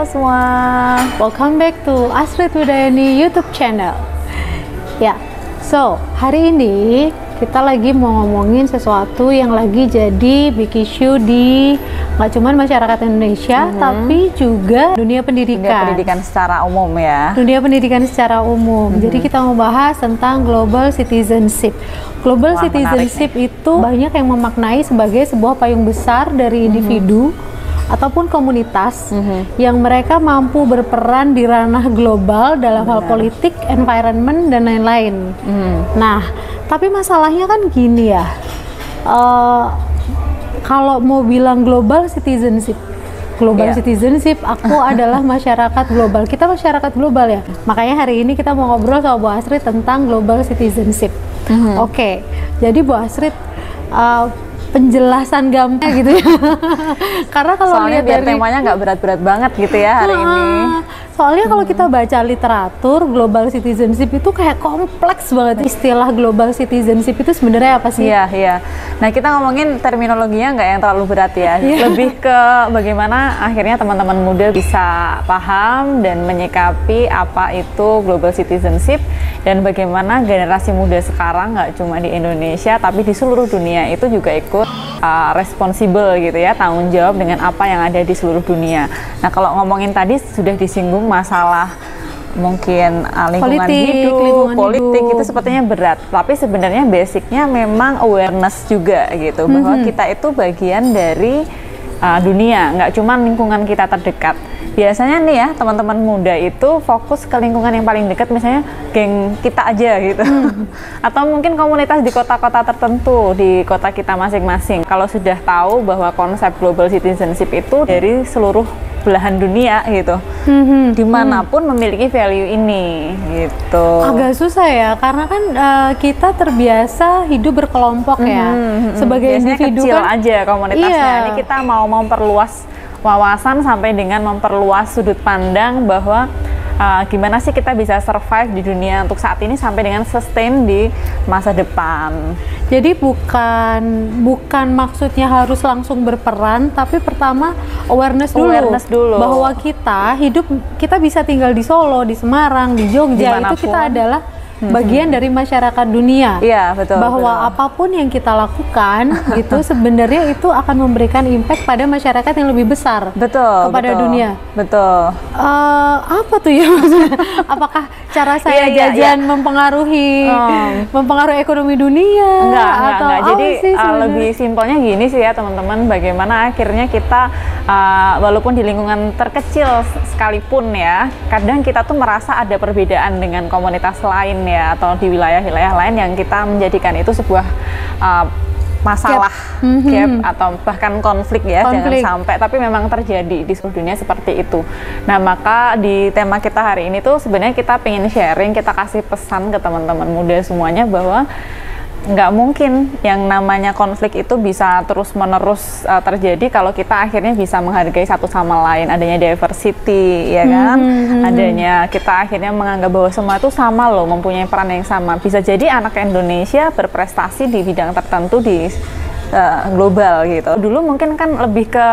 semua, welcome back to Astrid Widayani YouTube channel. Ya, so hari ini kita lagi mau ngomongin sesuatu yang lagi jadi big issue di nggak cuma masyarakat Indonesia, tapi juga dunia pendidikan. Dunia pendidikan secara umum ya. Dunia pendidikan secara umum. Jadi kita mau bahas tentang global citizenship. Global citizenship itu banyak yang memaknai sebagai sebuah payung besar dari individu ataupun komunitas yang mereka mampu berperan di ranah global dalam hal politik, environment, dan lain-lain. Nah, tapi masalahnya kan gini ya, kalau mau bilang global citizenship, aku adalah masyarakat global. Kita masyarakat global ya. Makanya hari ini kita mau ngobrol sama Bu Astrid tentang global citizenship. Oke, jadi Bu Astrid, penjelasan gampang gitu ya. Karena kalau soalnya biar temanya nggak berat-berat banget gitu ya hari ini. Soalnya kalau kita baca literatur, global citizenship itu kayak kompleks banget. Istilah global citizenship itu sebenarnya apa sih? Iya. Nah, kita ngomongin terminologinya nggak yang terlalu berat ya. Lebih ke bagaimana akhirnya teman-teman muda bisa paham dan menyikapi apa itu global citizenship, dan bagaimana generasi muda sekarang nggak cuma di Indonesia tapi di seluruh dunia itu juga ikut responsible gitu ya, tanggung jawab dengan apa yang ada di seluruh dunia. Nah, kalau ngomongin tadi sudah disinggung masalah mungkin lingkungan hidup, politik itu sepertinya berat, tapi sebenarnya basicnya memang awareness juga gitu, bahwa kita itu bagian dari dunia, nggak cuma lingkungan kita terdekat. Biasanya nih ya, teman-teman muda itu fokus ke lingkungan yang paling dekat, misalnya geng kita aja gitu. Atau mungkin komunitas di kota-kota tertentu, di kota kita masing-masing. Kalau sudah tahu bahwa konsep global citizenship itu dari seluruh belahan dunia gitu, dimanapun memiliki value ini gitu. Agak susah ya, karena kan kita terbiasa hidup berkelompok ya. Sebagai biasanya individu kecil kan aja komunitasnya. Ini kita mau memperluas wawasan sampai dengan memperluas sudut pandang bahwa gimana sih kita bisa survive di dunia untuk saat ini sampai dengan sustain di masa depan. Jadi bukan maksudnya harus langsung berperan, tapi pertama awareness dulu bahwa kita bisa tinggal di Solo, di Semarang, di Jogja, dimanapun. Itu kita adalah bagian dari masyarakat dunia. Iya, betul. Bahwa apapun yang kita lakukan itu sebenarnya itu akan memberikan impact pada masyarakat yang lebih besar. Kepada dunia. Betul. Apa tuh ya maksudnya? Apakah cara saya jajan mempengaruhi ekonomi dunia? Enggak. Jadi lebih simpelnya gini sih ya teman-teman, bagaimana akhirnya kita walaupun di lingkungan terkecil sekalipun ya, kadang kita tuh merasa ada perbedaan dengan komunitas lain ya, atau di wilayah-wilayah lain yang kita menjadikan itu sebuah masalah, gap atau bahkan konflik ya, jangan sampai, tapi memang terjadi di seluruh dunia seperti itu. Nah, maka di tema kita hari ini tuh sebenarnya kita pengen sharing, kita kasih pesan ke teman-teman muda semuanya bahwa nggak mungkin yang namanya konflik itu bisa terus-menerus terjadi kalau kita akhirnya bisa menghargai satu sama lain, adanya diversity ya kan, adanya kita akhirnya menganggap bahwa semua itu sama loh, mempunyai peran yang sama. Bisa jadi anak Indonesia berprestasi di bidang tertentu di global gitu. Dulu mungkin kan lebih ke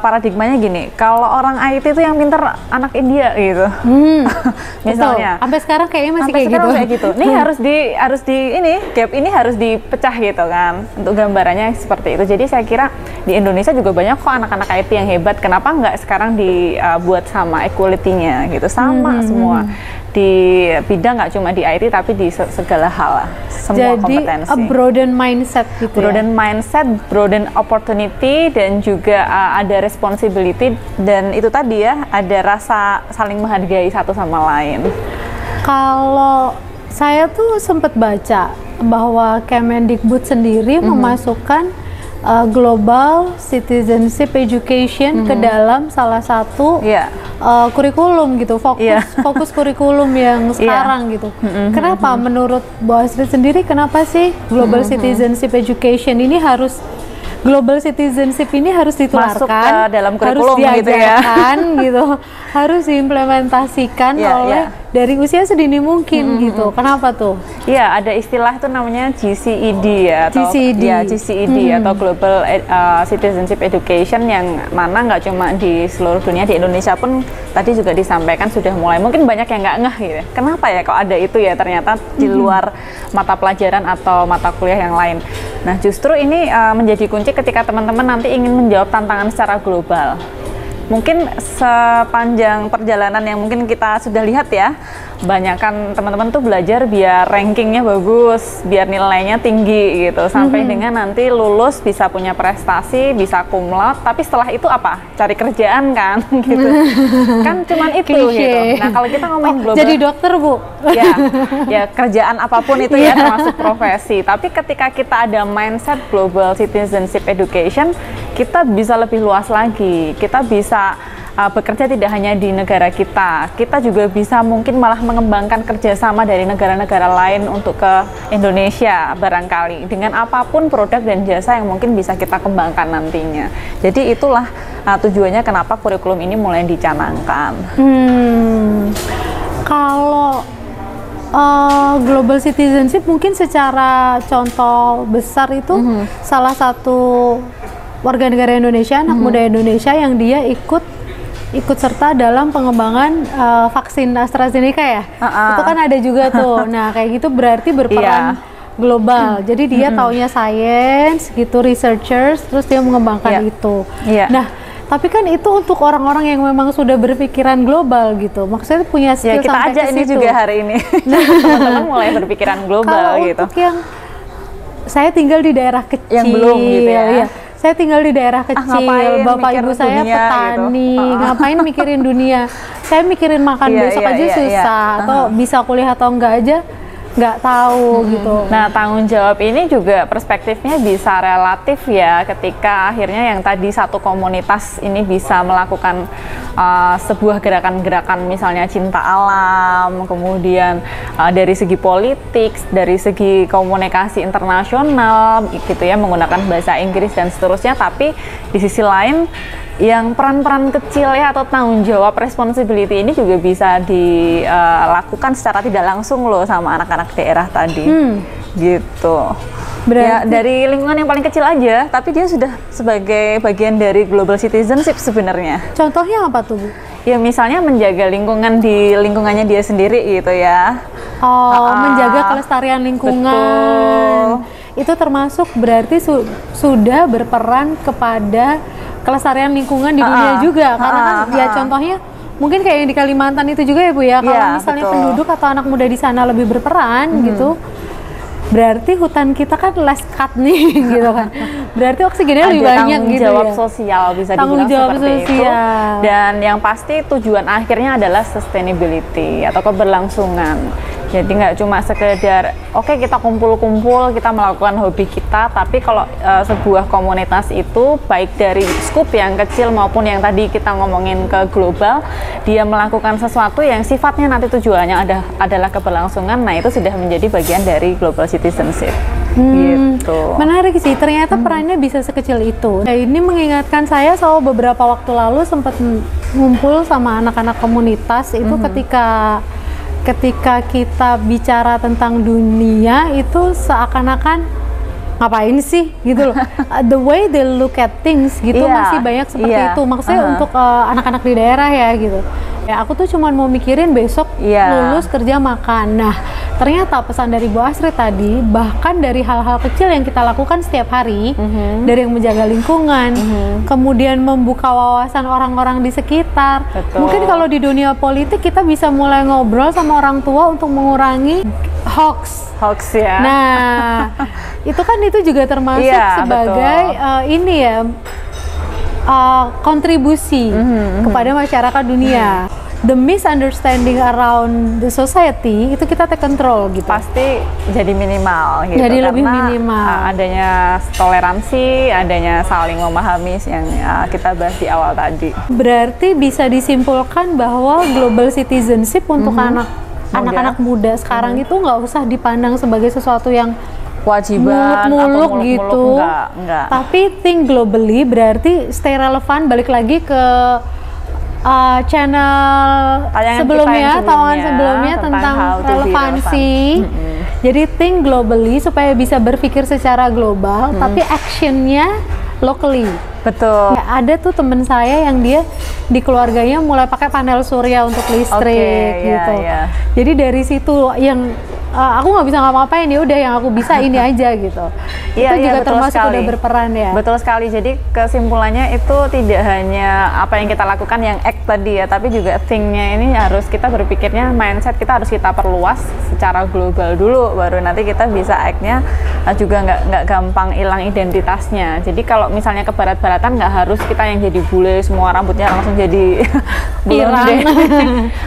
paradigmanya gini, kalau orang IT itu yang pinter anak India gitu. Misalnya. Sampai sekarang kayaknya masih kayak gitu. Nih gap ini harus dipecah gitu kan. Untuk gambarannya seperti itu. Jadi saya kira di Indonesia juga banyak kok anak-anak IT yang hebat. Kenapa nggak sekarang dibuat sama equality-nya gitu, sama semua. Di bidang nggak cuma di IT tapi di segala hal, semua kompetensi. Jadi broaden mindset gitu. Broaden mindset, broaden opportunity, dan juga ada responsibility, dan itu tadi ya, ada rasa saling menghargai satu sama lain. Kalau saya tuh sempat baca bahwa Kemendikbud sendiri memasukkan global citizenship education ke dalam salah satu kurikulum gitu, fokus kurikulum yang sekarang gitu. Kenapa menurut Bu Astrid sendiri, kenapa sih global citizenship education ini harus ditularkan, masuk ke dalam kurikulum, harus diajarkan gitu, harus diimplementasikan oleh dari usia sedini mungkin gitu. Kenapa tuh? Iya, ada istilah itu namanya GCED ya, atau GCED. ya GCED atau Global Citizenship Education, yang mana nggak cuma di seluruh dunia, di Indonesia pun tadi juga disampaikan sudah mulai. Mungkin banyak yang nggak ngeh gitu. Kenapa ya kok ada itu ya, ternyata di luar mata pelajaran atau mata kuliah yang lain. Nah, justru ini menjadi kunci ketika teman-teman nanti ingin menjawab tantangan secara global. Mungkin sepanjang perjalanan yang mungkin kita sudah lihat ya, banyak kan teman-teman tuh belajar biar rankingnya bagus, biar nilainya tinggi gitu, sampai dengan nanti lulus bisa punya prestasi, bisa cum laude, tapi setelah itu apa? Cari kerjaan kan gitu. Kan cuman itu gitu. Nah, kalau kita ngomongin global, jadi dokter, Bu. Ya kerjaan apapun itu ya, termasuk profesi. Tapi ketika kita ada mindset Global Citizenship Education, kita bisa lebih luas lagi. Kita bisa bekerja tidak hanya di negara kita juga bisa mungkin malah mengembangkan kerjasama dari negara-negara lain untuk ke Indonesia barangkali, dengan apapun produk dan jasa yang mungkin bisa kita kembangkan nantinya. Jadi itulah tujuannya kenapa kurikulum ini mulai dicanangkan. Kalau global citizenship mungkin secara contoh besar itu salah satu warga negara Indonesia, anak muda Indonesia yang dia ikut serta dalam pengembangan vaksin AstraZeneca ya. Itu kan ada juga tuh. Nah, kayak gitu berarti berperan global. Jadi dia taunya sains gitu, researchers, terus dia mengembangkan itu. Nah, tapi kan itu untuk orang-orang yang memang sudah berpikiran global gitu. Maksudnya punya skill kita sampai aja ke ini situ. juga hari ini. Teman-teman mulai berpikiran global kalau gitu. Untuk yang saya tinggal di daerah kecil, yang belum gitu ya. Saya tinggal di daerah kecil, bapak ibu saya petani, gitu. Ngapain mikirin dunia? Saya mikirin makan besok aja susah, atau bisa kuliah atau enggak aja nggak tahu gitu. Nah, tanggung jawab ini juga perspektifnya bisa relatif ya, ketika akhirnya yang tadi satu komunitas ini bisa melakukan sebuah gerakan-gerakan misalnya cinta alam, kemudian dari segi politik, dari segi komunikasi internasional gitu ya, menggunakan bahasa Inggris dan seterusnya, tapi di sisi lain yang peran-peran kecil ya, atau tanggung jawab responsibility ini juga bisa dilakukan secara tidak langsung loh sama anak-anak daerah tadi gitu. Ya, dari lingkungan yang paling kecil aja, tapi dia sudah sebagai bagian dari global citizenship sebenarnya. Contohnya apa tuh, Bu? Ya misalnya menjaga lingkungan di lingkungannya dia sendiri gitu ya. Menjaga kelestarian lingkungan. Betul. Itu termasuk berarti sudah berperan kepada kelestarian lingkungan di dunia juga, karena kan ya contohnya mungkin kayak yang di Kalimantan itu juga ya, Bu ya. Kalau misalnya penduduk atau anak muda di sana lebih berperan gitu, berarti hutan kita kan less cut nih gitu kan. Berarti oksigennya lebih banyak gitu ya. Tanggung jawab sosial bisa dibilang seperti itu. Dan yang pasti tujuan akhirnya adalah sustainability atau keberlangsungan. Jadi nggak cuma sekedar oke, kita kumpul-kumpul, kita melakukan hobi kita, tapi kalau sebuah komunitas itu baik dari skup yang kecil maupun yang tadi kita ngomongin ke global, dia melakukan sesuatu yang sifatnya nanti tujuannya adalah keberlangsungan, nah itu sudah menjadi bagian dari global citizenship. Gitu. Menarik sih, ternyata perannya bisa sekecil itu. Nah, ini mengingatkan saya soal beberapa waktu lalu sempat ngumpul sama anak-anak komunitas itu ketika kita bicara tentang dunia itu seakan-akan ngapain sih gitu loh. The way they look at things gitu masih banyak seperti itu. Maksudnya untuk anak-anak di daerah ya gitu. Ya aku tuh cuma mau mikirin besok lulus kerja makan. Nah, ternyata pesan dari Bu Astrid tadi, bahkan dari hal-hal kecil yang kita lakukan setiap hari, dari yang menjaga lingkungan, kemudian membuka wawasan orang-orang di sekitar. Betul. Mungkin kalau di dunia politik kita bisa mulai ngobrol sama orang tua untuk mengurangi hoax ya. Nah, itu juga termasuk sebagai ini ya, kontribusi kepada masyarakat dunia. The misunderstanding around the society itu kita take control gitu. Pasti jadi minimal gitu. Jadi lebih minimal. Adanya toleransi, adanya saling memahami yang kita bahas di awal tadi. Berarti bisa disimpulkan bahwa global citizenship untuk anak-anak muda sekarang itu nggak usah dipandang sebagai sesuatu yang kewajiban muluk-muluk gitu. Enggak. Tapi think globally berarti stay relevan, balik lagi ke channel Tayangan sebelumnya, kita yang tayangan sebelumnya tentang how to be relevansi. Jadi think globally supaya bisa berpikir secara global, tapi actionnya locally. Betul. Ya, ada tuh temen saya yang dia di keluarganya mulai pakai panel surya untuk listrik gitu. Yeah. Jadi dari situ yang aku nggak bisa ngapa-ngapain, ya udah yang aku bisa ini aja gitu. Itu juga termasuk sekali. udah berperan ya. Betul sekali. Jadi kesimpulannya itu tidak hanya apa yang kita lakukan yang act tadi ya, tapi juga think-nya ini harus kita berpikirnya, mindset kita harus kita perluas secara global dulu, baru nanti kita bisa act-nya juga nggak gampang hilang identitasnya. Jadi kalau misalnya ke barat-baratan nggak harus kita yang jadi bule semua rambutnya langsung jadi blonde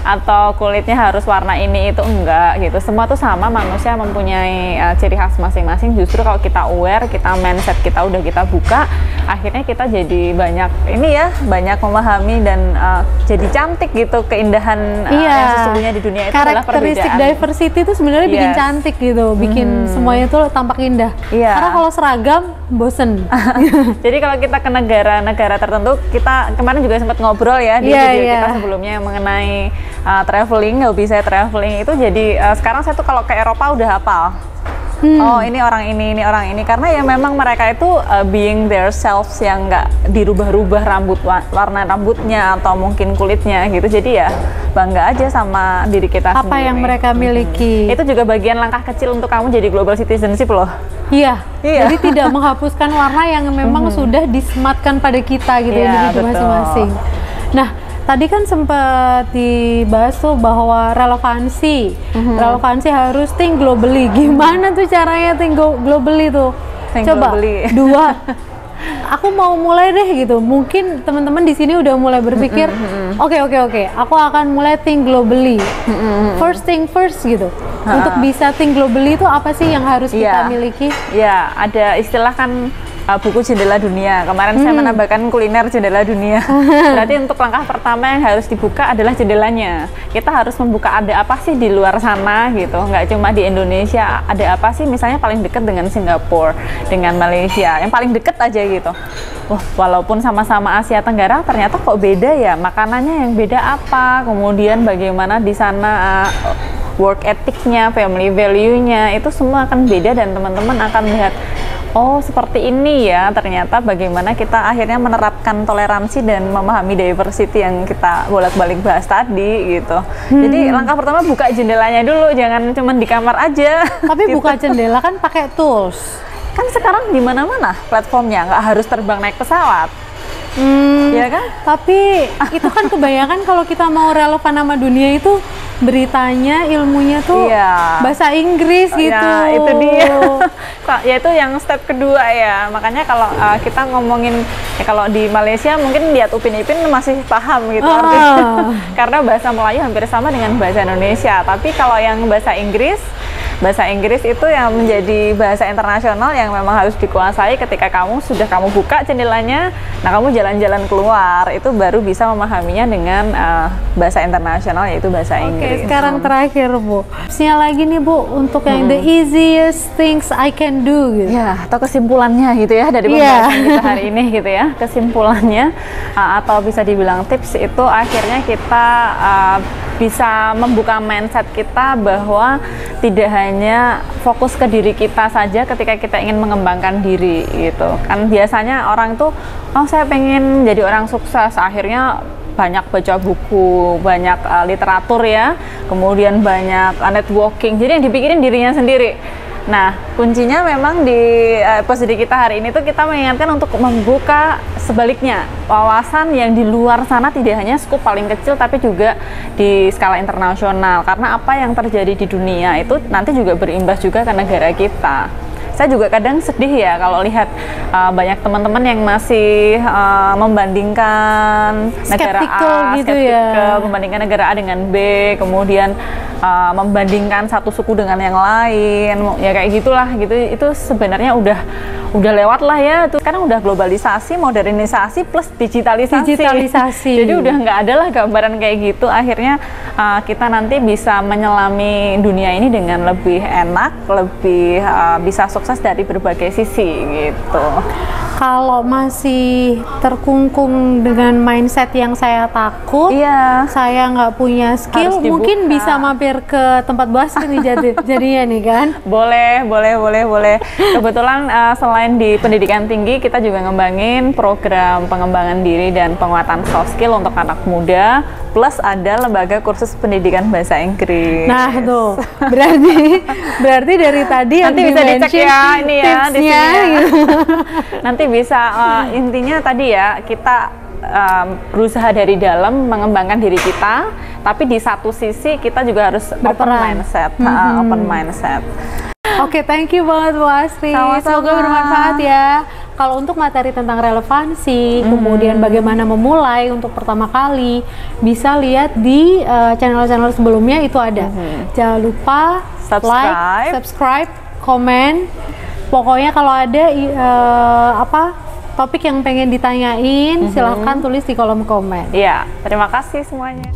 atau kulitnya harus warna ini itu, enggak gitu. Semua tuh sama, manusia mempunyai ciri khas masing-masing. Justru kalau kita aware, kita mindset kita udah kita buka, akhirnya kita jadi banyak banyak memahami dan jadi cantik gitu. Keindahan yang sesungguhnya di dunia itu adalah perbedaan. Karakteristik diversity itu sebenarnya bikin cantik gitu, bikin semuanya tuh tampak indah. Karena kalau seragam bosen. Jadi kalau kita ke negara-negara tertentu, kita kemarin juga sempat ngobrol ya di video kita sebelumnya mengenai traveling, hobi saya traveling itu. Jadi sekarang saya tuh kalau ke Eropa udah hafal. Oh ini orang ini orang ini, karena ya memang mereka itu being their selves yang nggak dirubah-rubah warna rambutnya atau mungkin kulitnya gitu. Jadi ya bangga aja sama diri kita sendiri. Apa yang mereka miliki. Itu juga bagian langkah kecil untuk kamu jadi global citizenship loh. Iya. Jadi tidak menghapuskan warna yang memang sudah disematkan pada kita gitu, individu masing-masing. Nah, tadi kan sempat dibahas tuh bahwa relevansi harus think globally. Gimana tuh caranya think globally tuh? Coba dua. Aku mau mulai deh gitu. Mungkin teman-teman di sini udah mulai berpikir, oke. Aku akan mulai think globally. First thing first gitu. Untuk bisa think globally itu apa sih yang harus kita miliki? Ya, ada istilah kan buku jendela dunia. Kemarin saya menambahkan kuliner jendela dunia. Berarti untuk langkah pertama yang harus dibuka adalah jendelanya. Kita harus membuka ada apa sih di luar sana gitu. Nggak cuma di Indonesia, ada apa sih misalnya paling dekat dengan Singapura, dengan Malaysia, yang paling dekat aja gitu. Walaupun sama-sama Asia Tenggara, ternyata kok beda ya, makanannya yang beda apa, kemudian bagaimana di sana work ethic-nya, family value-nya, itu semua akan beda dan teman-teman akan melihat, oh seperti ini ya, ternyata bagaimana kita akhirnya menerapkan toleransi dan memahami diversity yang kita bolak-balik bahas tadi gitu. Jadi langkah pertama buka jendelanya dulu, jangan cuma di kamar aja. Tapi gitu. Buka jendela kan pakai tools. Kan sekarang di mana-mana platformnya, nggak harus terbang naik pesawat. Ya kan? Tapi itu kan kebanyakan kalau kita mau relevan sama dunia itu beritanya, ilmunya tuh bahasa Inggris gitu. Ya, itu dia. Ya itu yang step kedua ya. Makanya kalau kita ngomongin kalau di Malaysia mungkin lihat Upin Ipin masih paham gitu artinya. Karena bahasa Melayu hampir sama dengan bahasa Indonesia. Tapi kalau yang bahasa Inggris itu yang menjadi bahasa internasional yang memang harus dikuasai. Ketika kamu buka jendelanya, nah kamu jalan-jalan keluar, itu baru bisa memahaminya dengan bahasa internasional, yaitu bahasa Inggris. Sekarang terakhir Bu, tipsnya lagi nih Bu untuk yang the easiest things I can do gitu. Ya, atau kesimpulannya gitu ya dari pembahasan kita hari ini gitu ya. Kesimpulannya atau bisa dibilang tips itu akhirnya kita bisa membuka mindset kita bahwa tidak hanya fokus ke diri kita saja ketika kita ingin mengembangkan diri gitu. Kan biasanya orang tuh, saya pengen jadi orang sukses, akhirnya banyak baca buku, banyak literatur ya, kemudian banyak networking, jadi yang dipikirin dirinya sendiri. Nah, kuncinya memang di episode kita hari ini tuh kita mengingatkan untuk membuka sebaliknya, wawasan yang di luar sana, tidak hanya skup paling kecil tapi juga di skala internasional. Karena apa yang terjadi di dunia itu nanti juga berimbas juga ke negara kita. Saya juga kadang sedih ya kalau lihat banyak teman-teman yang masih membandingkan negara A, skeptikal, membandingkan negara A dengan B, kemudian membandingkan satu suku dengan yang lain, ya kayak gitulah gitu. Itu sebenarnya udah lewat lah ya. Itu sekarang udah globalisasi, modernisasi plus digitalisasi. Jadi udah nggak ada lah gambaran kayak gitu. Akhirnya kita nanti bisa menyelami dunia ini dengan lebih enak, lebih bisa sukses dari berbagai sisi gitu. kalau masih terkungkung dengan mindset yang saya takut, saya nggak punya skill, mungkin bisa mampir ke tempat basket nih jadinya nih kan? Boleh. Kebetulan selain di pendidikan tinggi, kita juga ngembangin program pengembangan diri dan penguatan soft skill untuk anak muda, plus ada lembaga kursus pendidikan bahasa Inggris. Nah tuh, berarti dari tadi nanti bisa dicek ya ini ya di sini ya. Gitu. Nanti bisa intinya tadi ya kita berusaha dari dalam mengembangkan diri kita, tapi di satu sisi kita juga harus open mindset. Oke, thank you banget Bu Astri. Semoga bermanfaat ya. Kalau untuk materi tentang relevansi, kemudian bagaimana memulai untuk pertama kali, bisa lihat di channel-channel sebelumnya itu ada. Jangan lupa like, subscribe, komen. Pokoknya kalau ada topik yang pengen ditanyain, silahkan tulis di kolom komen. Iya, terima kasih semuanya.